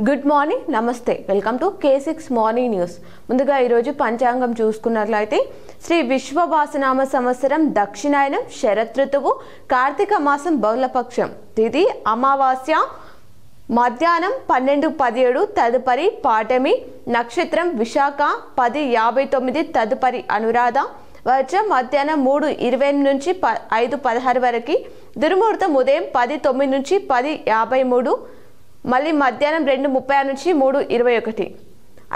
Good morning, నమస్తే. Welcome to K6 morning news. ముందుగా ఈరోజు పంచాంగం చూసుకున్నట్లయితే శ్రీ విశ్వవాసనామ సంవత్సరం దక్షిణాయనం శరతృతువు కార్తీక మాసం బహుళపక్షం తిథి అమావాస్య మధ్యాహ్నం 12:17 తదుపరి పాఠమి నక్షత్రం విశాఖ 10:59 తదుపరి అనురాధ వర్షం మధ్యాహ్నం 3:28 నుంచి 5:16 వరకు దుర్ముహూర్తం ఉదయం 10:09 నుంచి 10:53 మళ్ళీ మధ్యాహ్నం 2:36 నుంచి 3:21.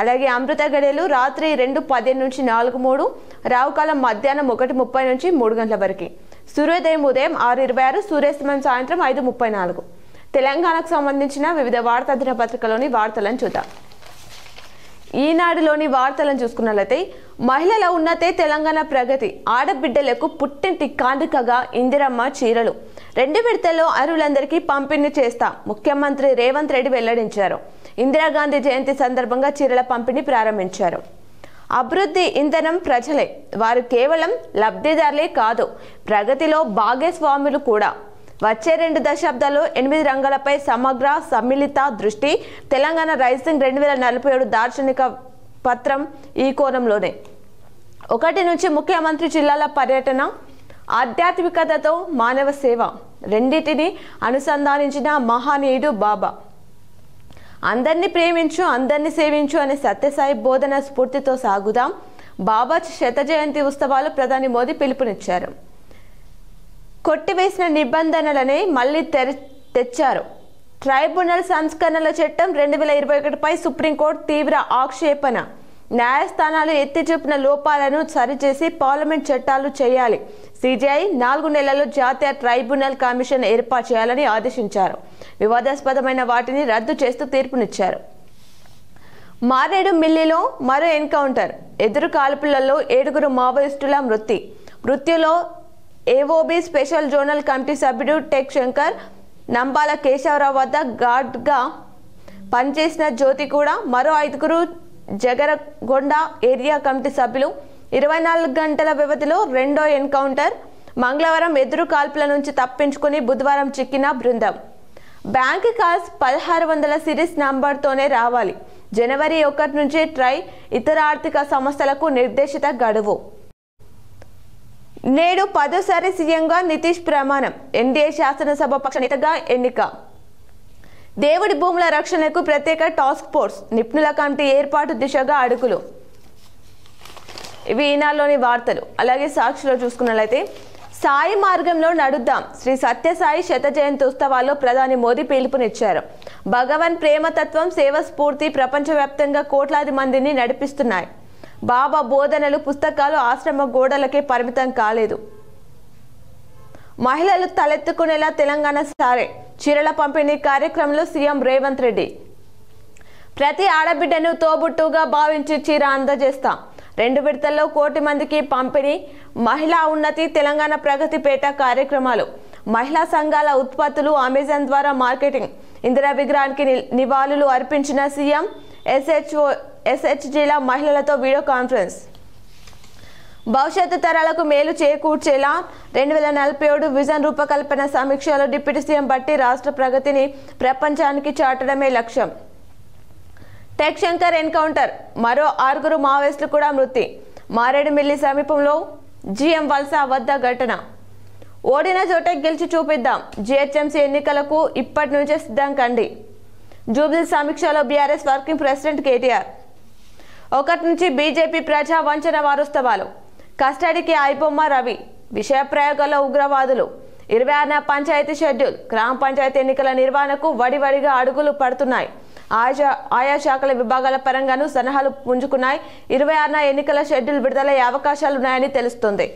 అలాగే అమృత గడియలు రాత్రి 2:15 నుంచి 4:03 రావుకాలం మధ్యాహ్నం 1:30 నుంచి 3 గంటల వరకు సూర్యోదయం ఉదయం 6:26 సూర్యాస్తమయం సాయంత్రం 5:34. తెలంగాణకు సంబంధించిన వివిధ వార్తా దినపత్రికలోని వార్తలను చూద్దాం. ఈనాడులోని వార్తలను చూసుకున్నట్లయితే మహిళల ఉన్నతే తెలంగాణ ప్రగతి, ఆడబిడ్డలకు పుట్టింటి కానుకగా ఇందిరమ్మ చీరలు 2 విడతల్లో అర్హులందరికీ పంపిణీ చేస్తా ముఖ్యమంత్రి రేవంత్ రెడ్డి వెల్లడించారు. ఇందిరాగాంధీ జయంతి సందర్భంగా చీరల పంపిణీ ప్రారంభించారు. అభివృద్ధి ఇంధనం ప్రజలే, వారు కేవలం లబ్ధిదారులే కాదు, ప్రగతిలో భాగస్వాములు కూడా. వచ్చే 2 దశాబ్దాల్లో 8 రంగాలపై సమగ్ర సమ్మిళిత దృష్టి, తెలంగాణ రైజింగ్ 2047 దార్శనిక పత్రం ఈ కోణంలోనే. 1 నుంచి ముఖ్యమంత్రి జిల్లాల పర్యటన, ఆధ్యాత్మికతతో మానవ సేవ రెండింటిని అనుసంధానించిన మహానీయుడు బాబా. అందరినీ ప్రేమించు, అందరినీ సేవించు అనే సత్యసాయి బోధన స్ఫూర్తితో సాగుదాం. బాబా శత జయంతి ఉత్సవాలు ప్రధాని మోదీ పిలుపునిచ్చారు. కొట్టివేసిన నిబంధనలనే మళ్లీ తెచ్చారు. ట్రైబ్యునల్ సంస్కరణల చట్టం 2021పై సుప్రీంకోర్టు తీవ్ర ఆక్షేపణ. న్యాయస్థానాలు ఎత్తి చూపిన లోపాలను సరిచేసి పార్లమెంట్ చట్టాలు చేయాలి. సిజేఐ 4 నెలల్లో జాతీయ ట్రైబ్యునల్ కమిషన్ ఏర్పాటు చేయాలని ఆదేశించారు. వివాదాస్పదమైన వాటిని రద్దు చేస్తూ తీర్పునిచ్చారు. మారేడుమిల్లిలో మరో ఎన్కౌంటర్, ఎదురు కాల్పులలో 7 మావోయిస్టుల మృత్యులో ఏఓబి స్పెషల్ జోనల్ కమిటీ సభ్యుడు టెక్ శంకర్, నంబాల కేశవరావు వద్ద గార్డ్గా పనిచేసిన జ్యోతి కూడా, మరో 5 జగరగొండ ఏరియా కమిటీ సభ్యులు. 24 గంటల వ్యవధిలో రెండో ఎన్కౌంటర్. మంగళవారం ఎదురు కాల్పుల నుంచి తప్పించుకుని బుధవారం చిక్కిన బృందం. బ్యాంక్ కాల్స్ 1600 సిరీస్ నంబర్తోనే రావాలి. జనవరి 1 నుంచి ట్రై ఇతర ఆర్థిక సంస్థలకు నిర్దేశిత గడువు. నేడు 10వ సీఎంగా నితీష్ ప్రమాణం, ఎన్డీఏ శాసనసభ పక్ష నేతగా ఎన్నిక. దేవుడి భూముల రక్షణకు ప్రత్యేక టాస్క్ ఫోర్స్, నిపుణుల కమిటీ ఏర్పాటు దిశగా అడుగులు. ఇవి ఈనాడులోని వార్తలు. అలాగే సాక్షిలో చూసుకున్నట్లయితే సాయి మార్గంలో నడుద్దాం, శ్రీ సత్యసాయి శత జయంతి ఉత్సవాల్లో ప్రధాని మోదీ పిలుపునిచ్చారు. భగవన్ ప్రేమతత్వం, సేవ స్ఫూర్తి ప్రపంచవ్యాప్తంగా కోట్లాది మందిని నడిపిస్తున్నాయి. బాబా బోధనలు, పుస్తకాలు ఆశ్రమ గోడలకే పరిమితం కాలేదు. మహిళలు తలెత్తుకునేలా తెలంగాణ సారే చీరల పంపిణీ కార్యక్రమంలో సీఎం రేవంత్ రెడ్డి. ప్రతి ఆడబిడ్డను తోబుట్టుగా భావించి చీర అందజేస్తాం. 2 విడతల్లో 1 కోటి మందికి పంపిణీ. మహిళా ఉన్నతి, తెలంగాణ ప్రగతి పేట కార్యక్రమాలు. మహిళా సంఘాల ఉత్పత్తులు అమెజాన్ ద్వారా మార్కెటింగ్. ఇందిరా విగ్రహానికి నివాళులు అర్పించిన సీఎం. ఎస్హెచ్జీల మహిళలతో వీడియో కాన్ఫరెన్స్. భవిష్యత్తు తరాలకు మేలు చేకూర్చేలా 2047 విజన్ రూపకల్పన సమీక్షలో డిప్యూటీ సీఎం బట్టి రాష్ట్ర ప్రగతిని ప్రపంచానికి చాటడమే లక్ష్యం. టెక్ శంకర్ ఎన్కౌంటర్, మరో 6 మావోయిస్టులు కూడా మృతి. మారేడుమిల్లి సమీపంలో జిఎం వలస వద్ద ఘటన. ఓడిన చోటే గెలిచి చూపిద్దాం, జిహెచ్ఎంసీ ఎన్నికలకు ఇప్పటి నుంచే సిద్ధం కండి. జూబ్లీ సమీక్షలో బీఆర్ఎస్ వర్కింగ్ ప్రెసిడెంట్ కేటీఆర్. 1 నుంచి బీజేపీ ప్రజా వంచన వారోత్సవాలు. కస్టడీకి ఐబొమ్మ రవి, విషయ ప్రయోగాల్లో ఉగ్రవాదులు. 26న పంచాయతీ షెడ్యూల్, గ్రామ పంచాయతీ ఎన్నికల నిర్వహణకు వడివడిగా అడుగులు పడుతున్నాయి. ఆయా శాఖల విభాగాల పరంగానూ సలహాలు పుంజుకున్నాయి. 26న ఎన్నికల షెడ్యూల్ విడుదలయ్యే అవకాశాలున్నాయని తెలుస్తోంది.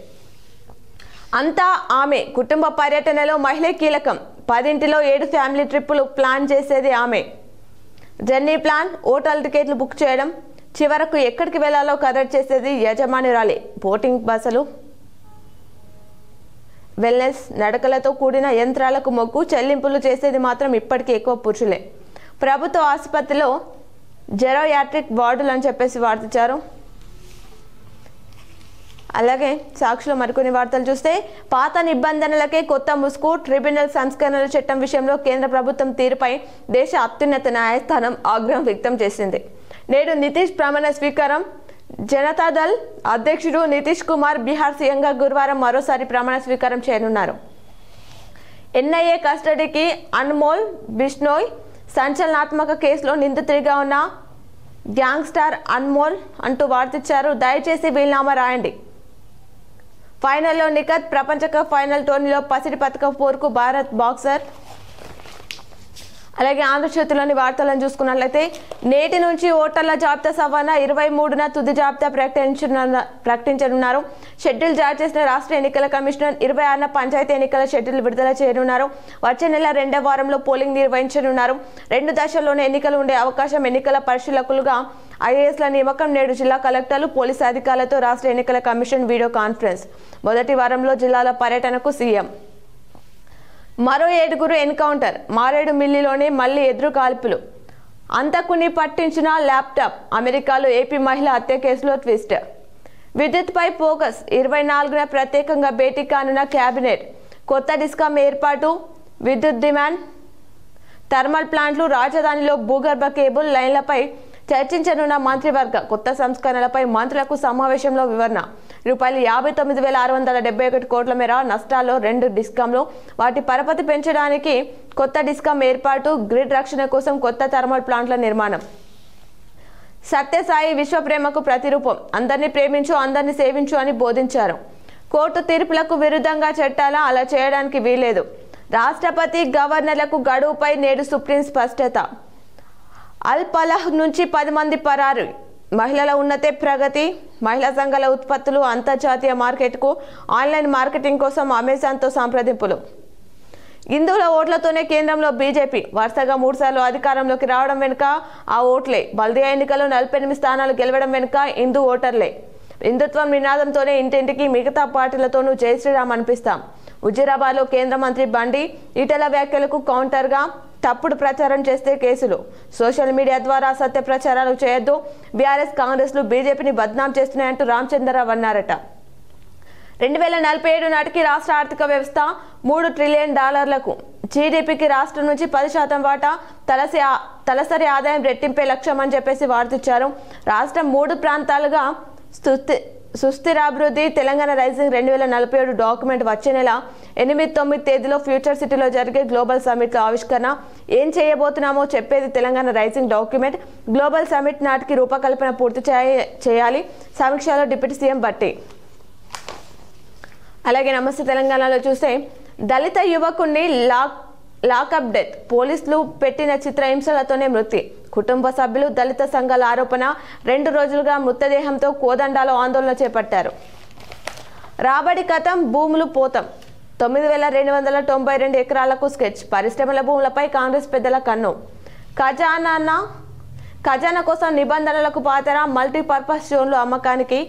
అంతా ఆమె కుటుంబ పర్యటనలో మహిళే కీలకం. 10 7 ఫ్యామిలీ ట్రిప్పులు ప్లాన్ చేసేది ఆమె. జర్నీ ప్లాన్, హోటల్ టికెట్లు బుక్ చేయడం, చివరకు ఎక్కడికి వెళ్లాలో ఖరారు చేసేది యజమానురాలే. బోటింగ్ బసలు, వెల్నెస్, నడకలతో కూడిన యంత్రాలకు మొగ్గు, చెల్లింపులు చేసేది మాత్రం ఇప్పటికీ ఎక్కువ పురుషులే. ప్రభుత్వ ఆసుపత్రిలో జెరోయాట్రిక్ వార్డులు అని చెప్పేసి వార్తించారు. అలాగే సాక్షిలో మరికొన్ని వార్తలు చూస్తే పాత నిబంధనలకే కొత్త ముసుగు, ట్రిబ్యునల్ సంస్కరణల చట్టం విషయంలో కేంద్ర ప్రభుత్వం తీరుపై దేశ అత్యున్నత న్యాయస్థానం ఆగ్రహం వ్యక్తం చేసింది. నేడు నితీష్ ప్రమాణ స్వీకారం. జనతాదళ్ అధ్యక్షుడు నితీష్ కుమార్ బీహార్ సీఎంగా గురువారం మరోసారి ప్రమాణ స్వీకారం చేయనున్నారు. ఎన్ఐఏ కస్టడీకి అన్మోల్ బిష్నోయ్. సంచలనాత్మక కేసులో నిందితుడిగా ఉన్న గ్యాంగ్స్టర్ అన్మోల్ అంటూ వార్తిచ్చారు. దయచేసి వీలునామా రాయండి. ఫైనల్లో నిఖత్. ప్రపంచ కప్ ఫైనల్ టోర్నీలో పసిడి పతక పోరుకు భారత్ బాక్సర్. అలాగే ఆంధ్రజ్యోతిలోని వార్తలను చూసుకున్నట్లయితే నేటి నుంచి ఓటర్ల జాబితా సవరణ 23న తుది జాబితా ప్రకటించనున్నారు. షెడ్యూల్ జారీ చేసిన రాష్ట్ర ఎన్నికల కమిషనర్ 26న పంచాయతీ ఎన్నికల షెడ్యూల్ విడుదల చేయనున్నారు. వచ్చే నెల 2వ వారంలో పోలింగ్ నిర్వహించనున్నారు. 2 దశల్లోనే ఎన్నికలు ఉండే అవకాశం. ఎన్నికల పరిశీలకులుగా ఐఏఎస్ల నియామకం. నేడు జిల్లా కలెక్టర్లు, పోలీసు అధికారులతో రాష్ట్ర ఎన్నికల కమిషన్ వీడియో కాన్ఫరెన్స్. మొదటి వారంలో జిల్లాల పర్యటనకు సీఎం. మరో 7గురు ఎన్కౌంటర్. మారేడుమిల్లిలోనే మళ్లీ ఎదురు కాల్పులు. అంతకుని పట్టించిన ల్యాప్టాప్. అమెరికాలో ఏపీ మహిళ హత్య కేసులో ట్విస్ట్. విద్యుత్పై ఫోకస్. 24న ప్రత్యేకంగా భేటీ కానున్న కేబినెట్. కొత్త డిస్కాం ఏర్పాటు. విద్యుత్ డిమాండ్. థర్మల్ ప్లాంట్లు. రాజధానిలో భూగర్భ కేబుల్ లైన్లపై చర్చించనున్న మంత్రివర్గ. కొత్త సంస్కరణలపై మంత్రులకు సమావేశంలో వివరణ. ₹59,671 కోట్ల మేర నష్టాల్లో 2 డిస్కాంలు. వాటి పరపతి పెంచడానికి కొత్త డిస్కాం ఏర్పాటు. గ్రిడ్ రక్షణ కోసం కొత్త థర్మల్ ప్లాంట్ల నిర్మాణం. సత్యసాయి విశ్వప్రేమకు ప్రతిరూపం. అందరినీ ప్రేమించు, అందరినీ సేవించు అని బోధించారు. కోర్టు తీర్పులకు విరుద్ధంగా చట్టాలా? అలా చేయడానికి వీలేదు. రాష్ట్రపతి, గవర్నర్లకు గడువుపై నేడు సుప్రీం స్పష్టత. అల్ ఫలాహ్ నుంచి 10 మంది పరారు. మహిళల ఉన్నతే ప్రగతి. మహిళా సంఘాల ఉత్పత్తులు అంతర్జాతీయ మార్కెట్కు. ఆన్లైన్ మార్కెటింగ్ కోసం అమెజాన్తో సంప్రదింపులు. హిందువుల ఓట్లతోనే కేంద్రంలో బీజేపీ వరుసగా 3 సార్లు అధికారంలోకి రావడం వెనుక ఆ ఓట్లే. బల్దియా ఎన్నికల్లో 48 స్థానాలు గెలవడం వెనుక హిందూ ఓటర్లే. హిందుత్వం నినాదంతోనే ఇంటింటికి మిగతా పార్టీలతోనూ జై శ్రీరామ్ అనిపిస్తాం. హుజూరాబాద్లో కేంద్ర మంత్రి బండి ఈటెల వ్యాఖ్యలకు కౌంటర్గా తప్పుడు ప్రచారం చేస్తే కేసులు. సోషల్ మీడియా ద్వారా సత్య ప్రచారాలు చేయొద్దు. బీఆర్ఎస్, కాంగ్రెస్లు బీజేపీని బద్నాం చేస్తున్నాయంటూ రామచంద్రరావు అన్నారట. 2047 నాటికి రాష్ట్ర ఆర్థిక వ్యవస్థ $3 ట్రిలియన్. జీడీపీకి రాష్ట్రం నుంచి 10% వాటా. తలసరి ఆదాయం రెట్టింపే లక్ష్యం అని చెప్పేసి వార్తిచ్చారు. రాష్ట్రం 3 ప్రాంతాలుగా సుస్థిరాభివృద్ధి. తెలంగాణ రైజింగ్ 2047 డాక్యుమెంట్ వచ్చే నెల 8-9 తేదీలో ఫ్యూచర్ సిటీలో జరిగే గ్లోబల్ సమిట్లో ఆవిష్కరణ. ఏం చేయబోతున్నామో చెప్పేది Telangana rising document. Global summit నాటికి రూపకల్పన పూర్తి చేయాలి. సమీక్షలో డిప్యూటీ సీఎం బట్టి. అలాగే నమస్తే తెలంగాణలో చూస్తే దళిత యువకుడిని లాకప్ డెత్. పోలీసులు పెట్టిన చిత్రహింసలతోనే మృతి. కుటుంబ సభ్యులు, దళిత సంఘాల ఆరోపణ. 2 రోజులుగా మృతదేహంతో కోదండాలో ఆందోళన చేపట్టారు. రాబడి కథం, భూములు పోతం. 9,292 ఎకరాలకు స్కెచ్. పరిశ్రమల భూములపై కాంగ్రెస్ పెద్దల కన్ను. ఖజానా కోసం నిబంధనలకు పాతర. మల్టీపర్పస్ జోన్లు అమ్మకానికి.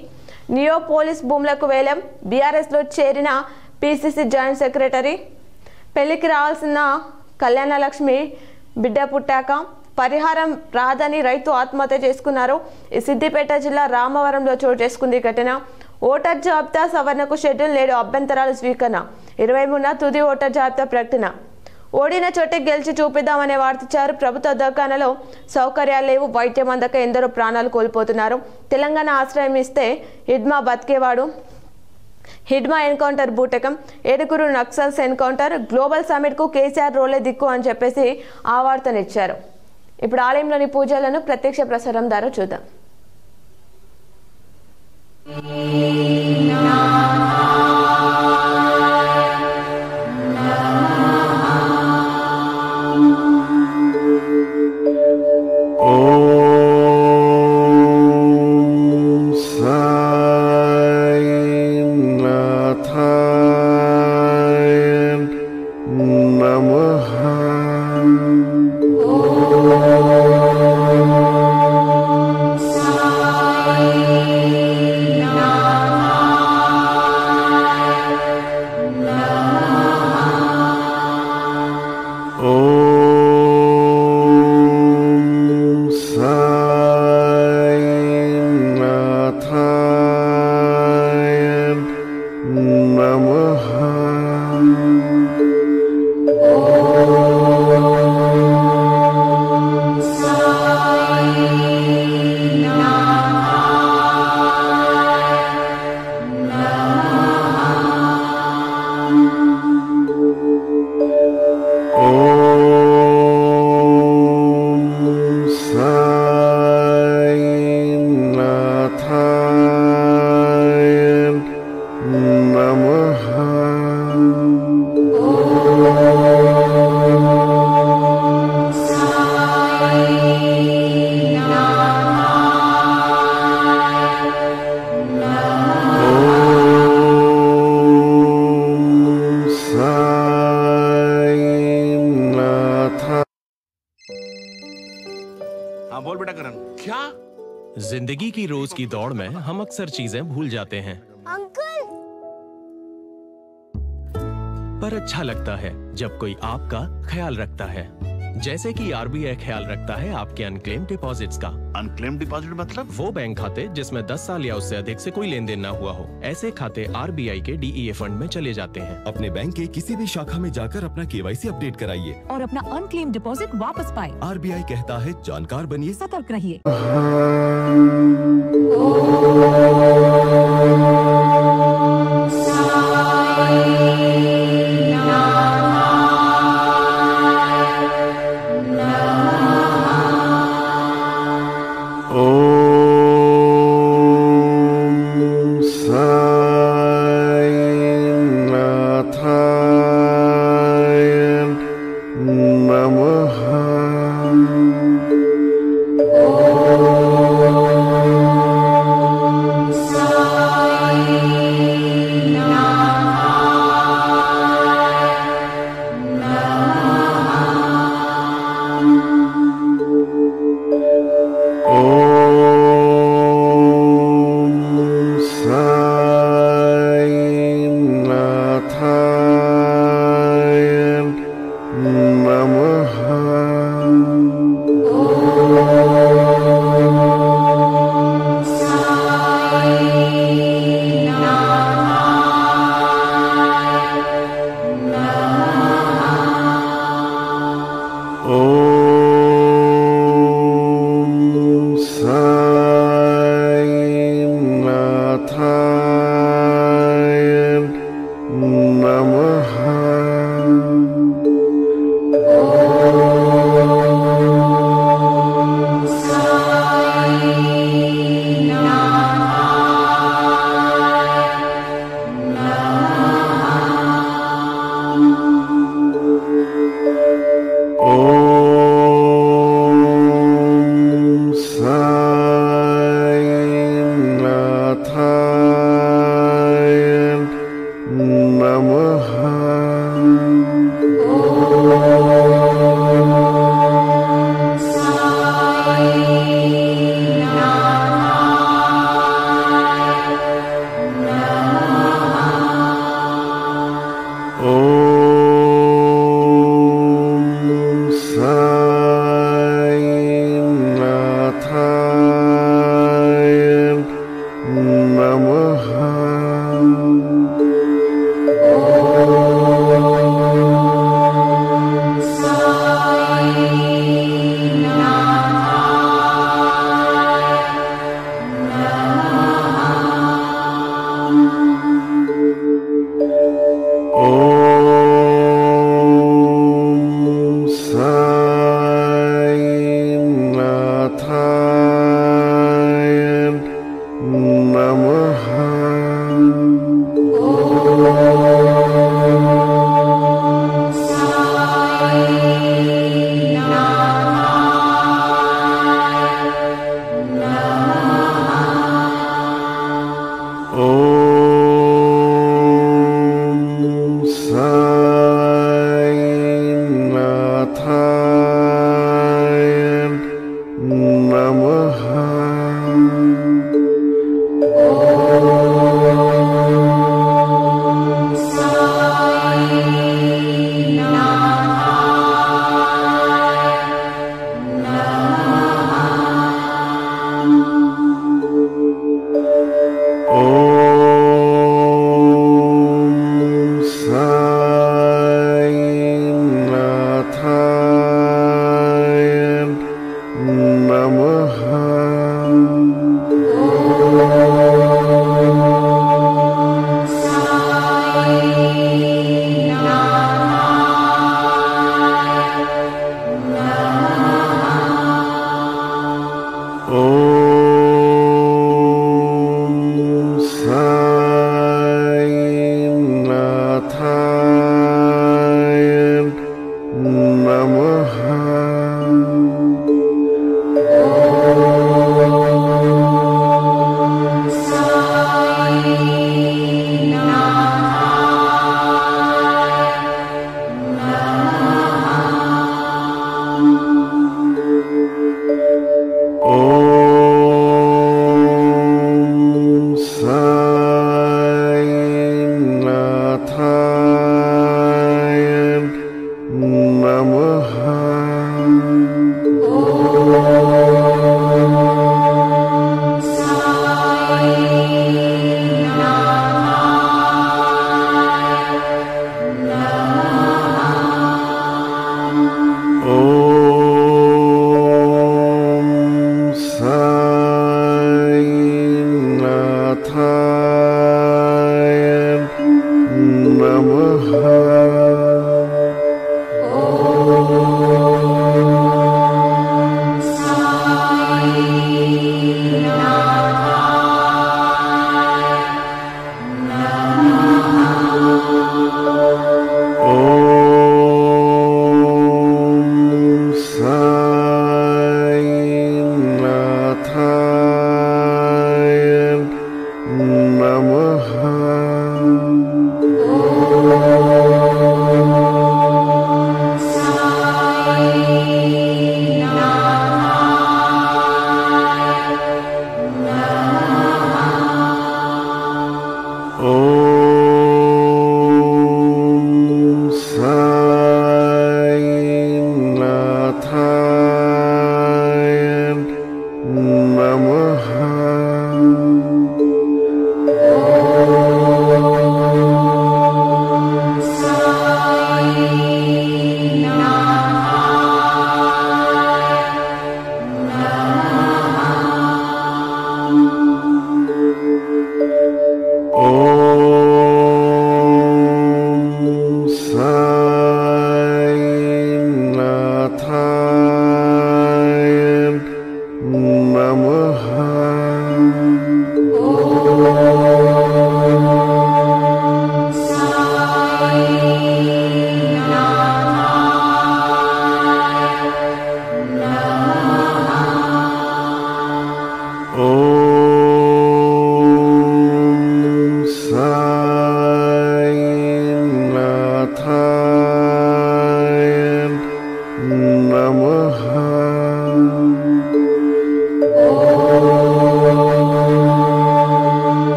నియోపోలిస్ భూములకు వేలం. బీఆర్ఎస్లో చేరిన పీసీసీ జాయింట్ సెక్రటరీ. పెళ్లికి రావాల్సిన కళ్యాణలక్ష్మి బిడ్డ పుట్టాక పరిహారం రాదని రైతు ఆత్మహత్య చేసుకున్నారు. సిద్దిపేట జిల్లా రామవరంలో చోటు చేసుకుంది ఘటన. ఓటర్ జాబితా సవరణకు షెడ్యూల్. నేడు అభ్యంతరాలు స్వీకరణ. 23న తుది ఓటర్ జాబితా ప్రకటన. ఓడిన చోటే గెలిచి చూపిద్దామనే వార్తిచ్చారు. ప్రభుత్వ దవాఖానలో సౌకర్యాలు లేవు. వైద్యం అందక ఎందరో ప్రాణాలు కోల్పోతున్నారు. తెలంగాణ ఆశ్రయం ఇస్తే హిడ్మా బతికేవాడు. హిడ్మా ఎన్కౌంటర్ బూటకం. 7గురు నక్సల్స్ ఎన్కౌంటర్. గ్లోబల్ సమిట్కు కేసీఆర్ రోలే దిక్కు అని చెప్పేసి ఆ వార్తనిచ్చారు. ఇప్పుడు ఆలయంలోని పూజలను ప్రత్యక్ష ప్రసారం ద్వారా చూద్దాం. हाँ बोल बेटा करण। क्या? जिंदगी की रोज की दौड़ में हम अक्सर चीजें भूल जाते हैं, अंकल। पर अच्छा लगता है जब कोई आपका ख्याल रखता है, जैसे कि आरबीआई ख्याल रखता है आपके अनक्लेम डिपॉजिट्स का। अनक्लेम डिपॉजिट मतलब? वो बैंक खाते जिसमें 10 साल या उससे अधिक से कोई लेन देन ना हुआ हो, ऐसे खाते आरबीआई के डीईए फंड में चले जाते हैं। अपने बैंक के किसी भी शाखा में जाकर अपना केवाईसी अपडेट कराइए और अपना अनक्लेम डिपॉजिट वापस पाए। आरबीआई कहता है जानकार बनिए, सतर्क रहिए।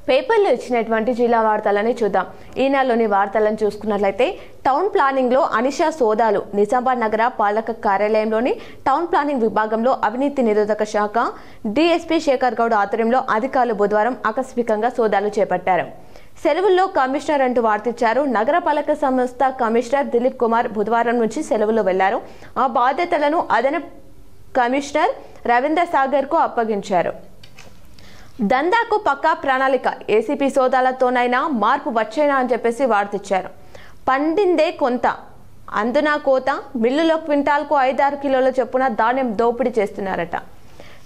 పేపర్లో ఇచ్చినటువంటి జిల్లా వార్తలని చూద్దాం. ఈనాడులోని వార్తలను చూసుకున్నట్లయితే టౌన్ ప్లానింగ్ లో అనిషా సోదాలు. నిజామాబాద్ నగర పాలక కార్యాలయంలోని టౌన్ ప్లానింగ్ విభాగంలో అవినీతి నిరోధక శాఖ డిఎస్పీ శేఖర్ గౌడ్ ఆధ్వర్యంలో అధికారులు బుధవారం ఆకస్మికంగా సోదాలు చేపట్టారు. సెలవుల్లో కమిషనర్ అంటూ వార్తిచ్చారు. నగరపాలక సంస్థ కమిషనర్ దిలీప్ కుమార్ బుధవారం నుంచి సెలవులో వెళ్లారు. ఆ బాధ్యతలను అదనపు కమిషనర్ రవీంద్ర సాగర్ కు అప్పగించారు. దందాకు పక్కా ప్రణాళిక. ఏసీపీ సోదాలతోనైనా మార్పు వచ్చేనా అని చెప్పేసి వార్తిచ్చారు. పండిందే కొంత అందునా కోత. మిల్లులో క్వింటాల్కు 5-6 కిలోల చొప్పున ధాన్యం దోపిడీ చేస్తున్నారట.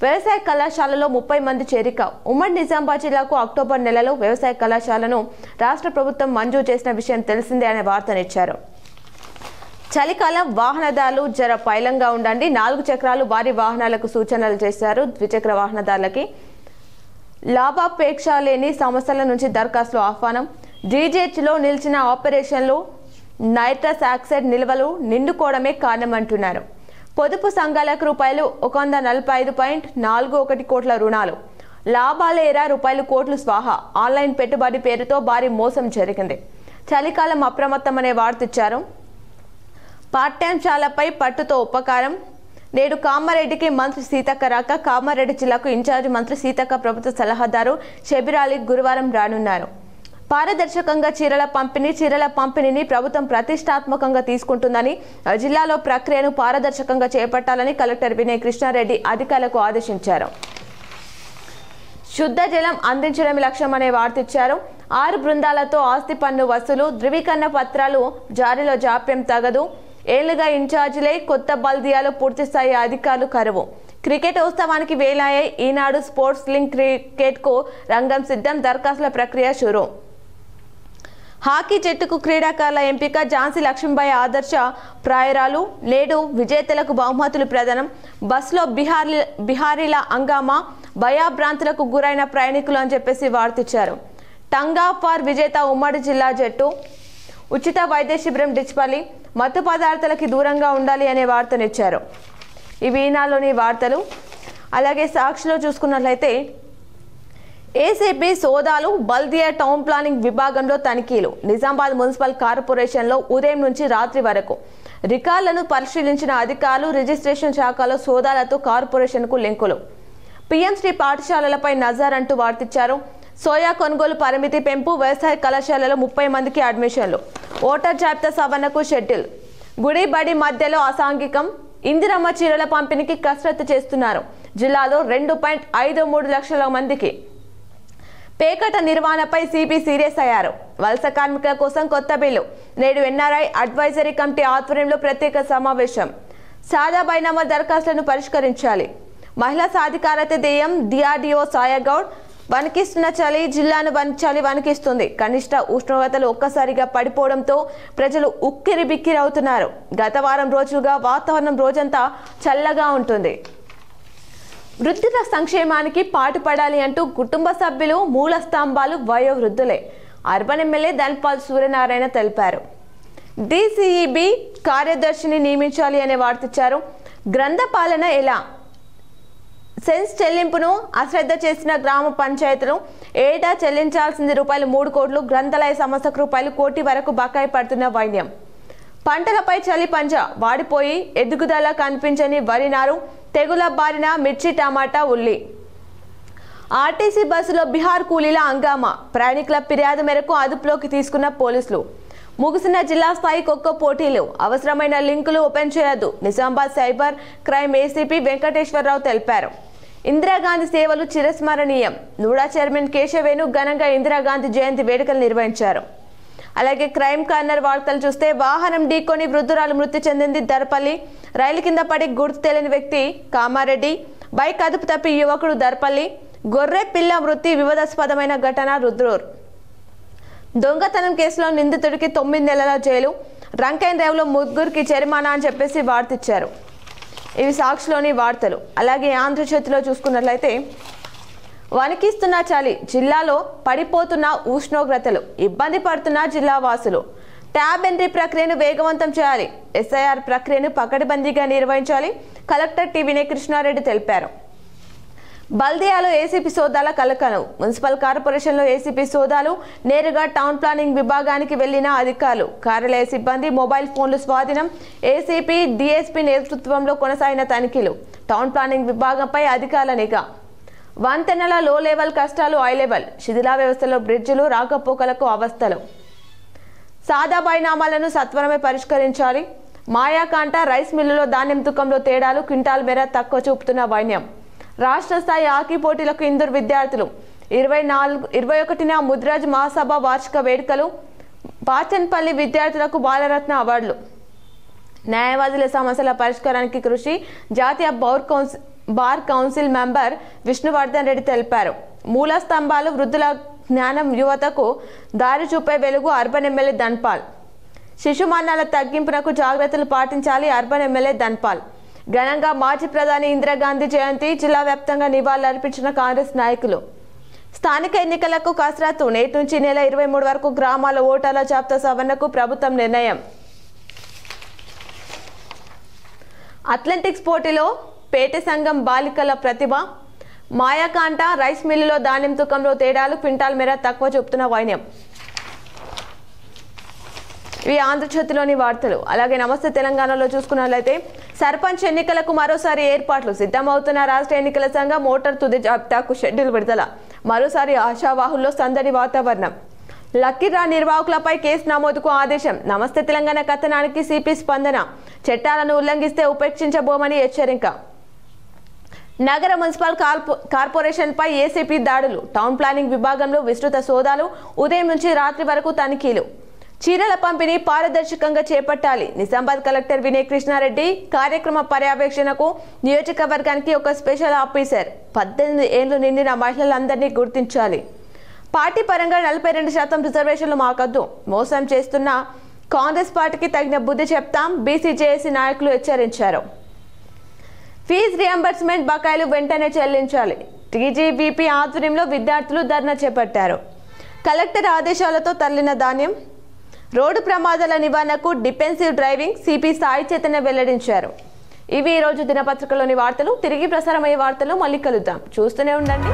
వ్యవసాయ కళాశాలలో 30 మంది చేరిక. ఉమ్మడి నిజామాబాద్ జిల్లాకు అక్టోబర్ నెలలో వ్యవసాయ కళాశాలను రాష్ట్ర ప్రభుత్వం మంజూరు చేసిన విషయం తెలిసిందే అనే వార్తనిచ్చారు. చలికాలం వాహనదారులు జర పైలంగా ఉండండి. 4 చక్రాలు భారీ వాహనాలకు సూచనలు చేశారు. ద్విచక్ర వాహనదారులకి లాభాపేక్ష లేని సంస్థల నుంచి దరఖాస్తులు ఆహ్వానం. జీజేహెచ్లో నిలిచిన ఆపరేషన్లు నైట్రస్ ఆక్సైడ్ నిల్వలు నిండుకోవడమే కారణమంటున్నారు. పొదుపు సంఘాలకు రూపాయలు 145.41 కోట్ల రుణాలు. లాభాలేరా రూపాయలు స్వాహా. ఆన్లైన్ పెట్టుబడి పేరుతో భారీ మోసం జరిగింది. చలికాలం అప్రమత్తమనే వార్తిచ్చారు. పార్ట్ టైం శాలపై పట్టుతో ఉపకారం. నేడు కామారెడ్డికి మంత్రి సీతక్క రాక కామారెడ్డి జిల్లాకు ఇన్ఛార్జి మంత్రి సీతక్క ప్రభుత్వ సలహాదారు షబీర్ అలీ గురువారం రానున్నారు. పారదర్శకంగా చీరల పంపిణీని ప్రభుత్వం ప్రతిష్టాత్మకంగా తీసుకుంటుందని, జిల్లాలో ప్రక్రియను పారదర్శకంగా చేపట్టాలని కలెక్టర్ వినయ్ కృష్ణారెడ్డి అధికారులకు ఆదేశించారు. శుద్ధ జలం అందించడం లక్ష్యమనే వార్తిచ్చారు. 6 బృందాలతో ఆస్తి పన్ను వసూలు, ధృవీకరణ పత్రాలు జారీలో జాప్యం తగదు. ఏళ్లుగా ఇన్ఛార్జీలే, కొత్త బల్దియాలో పూర్తిస్థాయి అధికారులు కరువు. క్రికెట్ ఉత్సవానికి వేలాయే ఈనాడు స్పోర్ట్స్ లింక్ క్రికెట్కు రంగం సిద్ధం, దరఖాస్తుల ప్రక్రియ షురు. హాకీ జట్టుకు క్రీడాకారుల ఎంపిక, ఝాన్సీ లక్ష్మీబాయి ఆదర్శ ప్రాయురాలు. నేడు విజేతలకు బహుమతులు ప్రదానం. బస్సులో బిహారీల హంగామా, భయాభ్రాంతులకు గురైన ప్రయాణికులు అని చెప్పేసి వార్తిచ్చారు. టంగా ఫార్ విజేత ఉమ్మడి జిల్లా జట్టు. ఉచిత వైద్య శిబిరం డిచ్పల్లి. మత్తు పదార్థాలకి దూరంగా ఉండాలి అనే వార్తనిచ్చారు. ఇవి ఈనాడులోని వార్తలు. అలాగే సాక్షిలో చూసుకున్నట్లయితే ఏసీపీ సోదాలు, బల్దియా టౌన్ ప్లానింగ్ విభాగంలో తనిఖీలు. నిజామాబాద్ మున్సిపల్ కార్పొరేషన్లో ఉదయం నుంచి రాత్రి వరకు రికార్డులను పరిశీలించిన అధికారులు. రిజిస్ట్రేషన్ శాఖలో సోదాలతో కార్పొరేషన్కు లింకులు. పీఎంశ్రీ పాఠశాలలపై నజర్ అంటూ వార్తిచ్చారు. సోయా కొనుగోలు పరిమితి పెంపు, వ్యవసాయ కళాశాలలో 30 మందికి అడ్మిషన్లు. ఓటర్ జాబితా సవరణకు షెడ్యూల్. గుడి బడి మధ్యలో అసాంఘికం. ఇందిరమ్మ చీరల పంపిణీకి కసరత్తు చేస్తున్నారు. జిల్లాలో 2.53 లక్షల మందికి. పేకట నిర్వహణపై సిపి సీరియస్ అయ్యారు. వలస కార్మికుల కోసం కొత్త బిల్లు. నేడు ఎన్ఆర్ఐ అడ్వైజరీ కమిటీ ఆధ్వర్యంలో ప్రత్యేక సమావేశం. సాదా బైనామా దరఖాస్తులను పరిష్కరించాలి. మహిళా సాధికారత ధ్యేయం. డిఆర్డీఓ సాయగౌడ్. వణికిస్తున్న చలి, జిల్లాను వణికిస్తుంది. కనిష్ట ఉష్ణోగ్రతలు ఒక్కసారిగా పడిపోవడంతో ప్రజలు ఉక్కిరి బిక్కిరి అవుతున్నారు. గత వారం రోజులుగా వాతావరణం రోజంతా చల్లగా ఉంటుంది. వృద్ధుల సంక్షేమానికి పాటుపడాలి అంటూ కుటుంబ సభ్యులు మూల స్తంభాలు వయోవృద్ధులే. అర్బన్ ఎమ్మెల్యే ధన్పాల్ సూర్యనారాయణ తెలిపారు. డిసిఈబి కార్యదర్శిని నియమించాలి అనే వార్తిచ్చారు. గ్రంథ పాలన ఎలా? సెన్స్ చెల్లింపును అశ్రద్ధ చేసిన గ్రామ పంచాయతీలు ఏటా చెల్లించాల్సింది ₹3 కోట్లు. గ్రంథాలయ సంస్థకు ₹1 కోటి వరకు బకాయి పడుతున్న వైద్యం. పంటలపై చలి పంజా, వాడిపోయి ఎదుగుదల కనిపించని వరి నారు. తెగుల బారిన మిర్చి, టమాటా, ఉల్లి. ఆర్టీసీ బస్సులో బీహార్ కూలీల హంగామా. ప్రయాణికుల ఫిర్యాదు మేరకు అదుపులోకి తీసుకున్న పోలీసులు. ముగిసిన జిల్లా స్థాయి ఖోఖో పోటీలు. అవసరమైన లింకులు ఓపెన్ చేయొద్దు. Nizamabad cyber crime ACP Venkateswara Rao తెలిపారు. ఇందిరాగాంధీ సేవలు చిరస్మరణీయం. నూడా చైర్మన్ కేశవేణు ఘనంగా ఇందిరాగాంధీ జయంతి వేడుకలు నిర్వహించారు. అలాగే క్రైమ్ కార్నర్ వార్తలు చూస్తే వాహనం ఢీకొని వృద్ధురాలు మృతి చెందింది దర్పల్లి. రైలు కింద పడి గుర్తు తెలియని వ్యక్తి కామారెడ్డి. బైక్ అదుపు తప్పి యువకుడు దర్పల్లి. గొర్రె పిల్ల మృతి వివాదాస్పదమైన ఘటన రుద్రూర్. దొంగతనం కేసులో నిందితుడికి 9 నెలల జైలు. రంకైన్ రేవులో 3 జరిమానా అని చెప్పేసి వార్తిచ్చారు. ఇవి సాక్షిలోని వార్తలు. అలాగే ఆంధ్రజ్యోతిలో చూసుకున్నట్లయితే వణికిస్తున్న చలి, జిల్లాలో పడిపోతున్న ఉష్ణోగ్రతలు, ఇబ్బంది పడుతున్న జిల్లా వాసులు. ట్యాబ్ ఎంట్రీ ప్రక్రియను వేగవంతం చేయాలి. ఎస్ఐఆర్ ప్రక్రియను పకడ్బందీగా నిర్వహించాలి. కలెక్టర్ టి వినయ్ కృష్ణారెడ్డి తెలిపారు. బల్దియాలో ఏసీపీ సోదాల కలకలం. మున్సిపల్ కార్పొరేషన్లో ఏసీపీ సోదాలు. నేరుగా టౌన్ ప్లానింగ్ విభాగానికి వెళ్లిన అధికారులు. కార్యాలయ సిబ్బంది మొబైల్ ఫోన్లు స్వాధీనం. ఏసీపీ డీఎస్పీ నేతృత్వంలో కొనసాగిన తనిఖీలు. టౌన్ ప్లానింగ్ విభాగంపై అధికారుల నిఘా. వంతెనల లో లెవెల్ కష్టాలు హై లెవెల్. శిథిలా వ్యవస్థలో బ్రిడ్జిలు రాకపోకలకు అవస్థలు. సాదా బైనామాలను సత్వరమే పరిష్కరించాలి. మాయాకాంట రైస్ మిల్లులో ధాన్యం తూకంలో తేడాలు. క్వింటాల్ మేర తక్కువ చూపుతున్న వైన్యం. రాష్ట్ర స్థాయి హాకీ పోటీలకు ఇందూరు విద్యార్థులు. 21న ముద్రాజ్ మహాసభ వార్షిక వేడుకలు. పాచన్పల్లి విద్యార్థులకు బాలరత్న అవార్డులు. న్యాయవాదుల సమస్యల పరిష్కారానికి కృషి. జాతీయ bar council member Vishnuvardhan Reddy తెలిపారు. మూల స్తంభాలు వృద్ధుల జ్ఞానం, యువతకు దారి చూపే వెలుగు. Urban MLA Dhanpal. శిశు మరణాల తగ్గింపునకు జాగ్రత్తలు పాటించాలి. Urban MLA Dhanpal. ఘనంగా మాజీ ప్రధాని ఇందిరాగాంధీ జయంతి. జిల్లా వ్యాప్తంగా నివాళులర్పించిన కాంగ్రెస్ నాయకులు. స్థానిక ఎన్నికలకు కసరత్తు. నేటి నుంచి నెల 23 వరకు గ్రామాల ఓటర్ల జాబితా సవరణకు ప్రభుత్వం నిర్ణయం. అథ్లెటిక్స్ పోటీలో పేట సంఘం బాలికల ప్రతిభ. మాయాకాంట రైస్ మిల్లులో ధాన్యం తూకంలో తేడాలు. క్వింటాల్ మేర తక్కువ చూపుతున్న వైన్యం. ఇవి ఆంధ్రజ్యోతిలోని వార్తలు. అలాగే నమస్తే తెలంగాణలో చూసుకున్నట్లయితే సర్పంచ్ ఎన్నికలకు మరోసారి ఏర్పాట్లు సిద్ధమవుతున్న రాష్ట్ర ఎన్నికల సంఘం ఓటర్ తుది జాబితాకు షెడ్యూల్ విడుదల. మరోసారి ఆశావాహుల్లో సందడి వాతావరణం. లక్కీ డ్రా నిర్వాహకులపై కేసు నమోదుకు ఆదేశం. నమస్తే తెలంగాణ కథనానికి సిపి స్పందన. చట్టాలను ఉల్లంఘిస్తే ఉపేక్షించబోమని హెచ్చరిక. నగర మున్సిపల్ కార్పొరేషన్పై ఏసీపీ దాడులు. టౌన్ ప్లానింగ్ విభాగంలో విస్తృత సోదాలు. ఉదయం నుంచి రాత్రి వరకు తనిఖీలు. చీరల పంపిణీ పారదర్శకంగా చేపట్టాలి. నిజామాబాద్ కలెక్టర్ వినయ్ కృష్ణారెడ్డి. కార్యక్రమ పర్యవేక్షణకు నియోజకవర్గానికి ఒక స్పెషల్ ఆఫీసర్. 18 ఏళ్లు నిండిన మహిళలందరినీ గుర్తించాలి. పార్టీ పరంగా 42% రిజర్వేషన్లు మాకద్దు. మోసం చేస్తున్న కాంగ్రెస్ పార్టీకి తగిన బుద్ధి చెప్తాం. బీసీజేఏసీ నాయకులు హెచ్చరించారు. ఫీజు రియంబర్స్మెంట్ బకాయిలు వెంటనే చెల్లించాలి. టీజీవీపీ ఆధ్వర్యంలో విద్యార్థులు ధర్నా చేపట్టారు. కలెక్టర్ ఆదేశాలతో తరలిన ధాన్యం. రోడ్డు ప్రమాదాల నివారణకు defensive driving CP Sai Chaitanya వెల్లడించారు. ఇవి ఈ రోజు దినపత్రికలోని వార్తలు. తిరిగి ప్రసారమయ్యే వార్తలు మళ్ళీ కలుద్దాం. చూస్తూనే ఉండండి.